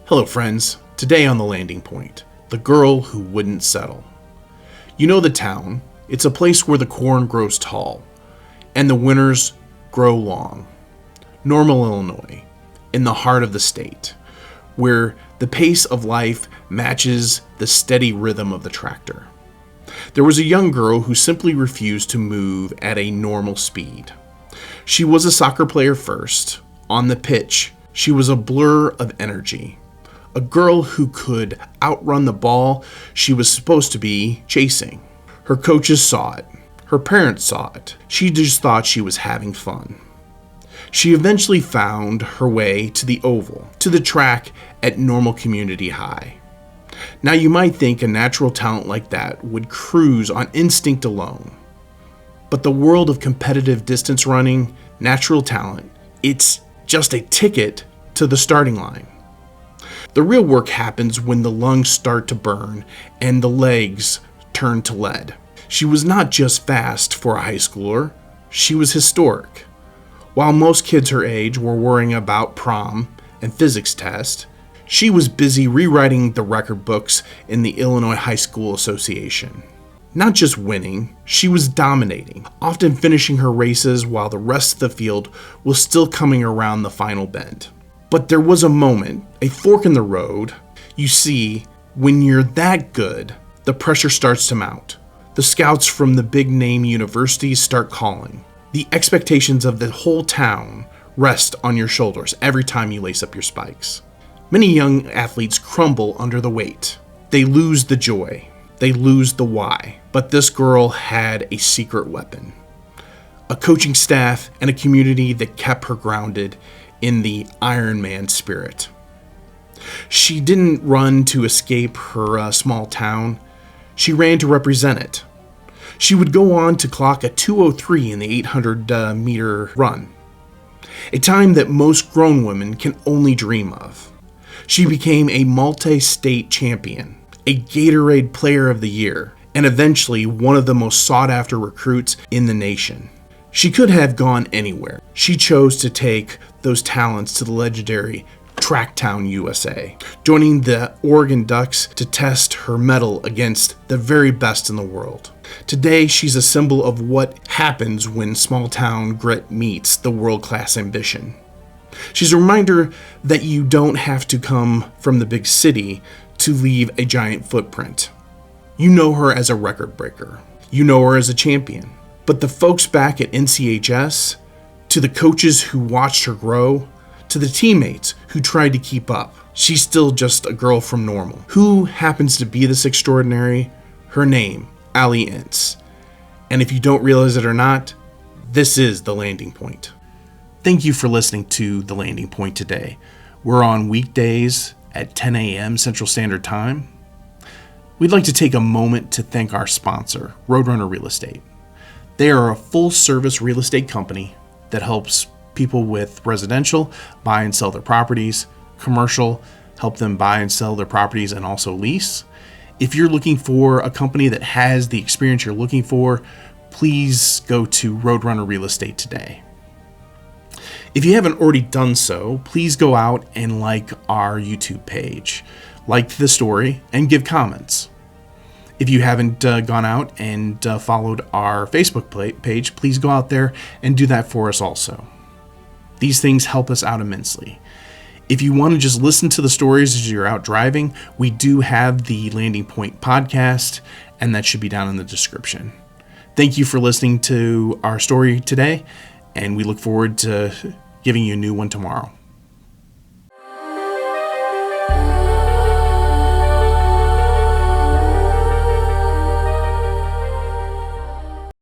Hello friends, today on The Landing Point, the girl who wouldn't settle. You know the town, it's a place where the corn grows tall, and the winters grow long. Normal, Illinois, in the heart of the state, where the pace of life matches the steady rhythm of the tractor. There was a young girl who simply refused to move at a normal speed. She was a soccer player first. On the pitch, she was a blur of energy. A girl who could outrun the ball she was supposed to be chasing. Her coaches saw it. Her parents saw it. She just thought she was having fun. She eventually found her way to the oval, to the track at Normal Community High. Now you might think a natural talent like that would cruise on instinct alone. But the world of competitive distance running, natural talent, it's just a ticket to the starting line. The real work happens when the lungs start to burn and the legs turn to lead. She was not just fast for a high schooler, she was historic. While most kids her age were worrying about prom and physics test, she was busy rewriting the record books in the Illinois High School Association. Not just winning, she was dominating, often finishing her races while the rest of the field was still coming around the final bend. But there was a moment, a fork in the road. You see, when you're that good, the pressure starts to mount. The scouts from the big-name universities start calling. The expectations of the whole town rest on your shoulders every time you lace up your spikes. Many young athletes crumble under the weight. They lose the joy. They lose the why. But this girl had a secret weapon. A coaching staff and a community that kept her grounded in the Iron Man spirit. She didn't run to escape her small town. She ran to represent it. She would go on to clock a 2:03 in the 800-meter run, a time that most grown women can only dream of. She became a multi-state champion, a Gatorade Player of the Year, and eventually one of the most sought-after recruits in the nation. She could have gone anywhere. She chose to take those talents to the legendary Tracktown, USA, joining the Oregon Ducks to test her mettle against the very best in the world. Today, she's a symbol of what happens when small-town grit meets the world-class ambition. She's a reminder that you don't have to come from the big city to leave a giant footprint. You know her as a record breaker. You know her as a champion. But the folks back at NCHS, to the coaches who watched her grow, to the teammates who tried to keep up, she's still just a girl from Normal. Who happens to be this extraordinary? Her name, Allie Ince. And if you don't realize it or not, this is The Landing Point. Thank you for listening to The Landing Point today. We're on weekdays at 10 a.m. Central Standard Time. We'd like to take a moment to thank our sponsor, Roadrunner Real Estate. They are a full-service real estate company that helps people with residential buy and sell their properties, commercial, help them buy and sell their properties and also lease. If you're looking for a company that has the experience you're looking for, please go to Roadrunner Real Estate today. If you haven't already done so, please go out and like our YouTube page, like the story, and give comments. If you haven't gone out and followed our Facebook page, please go out there and do that for us also. These things help us out immensely. If you want to just listen to the stories as you're out driving, we do have the Landing Point podcast, and that should be down in the description. Thank you for listening to our story today, and we look forward to giving you a new one tomorrow.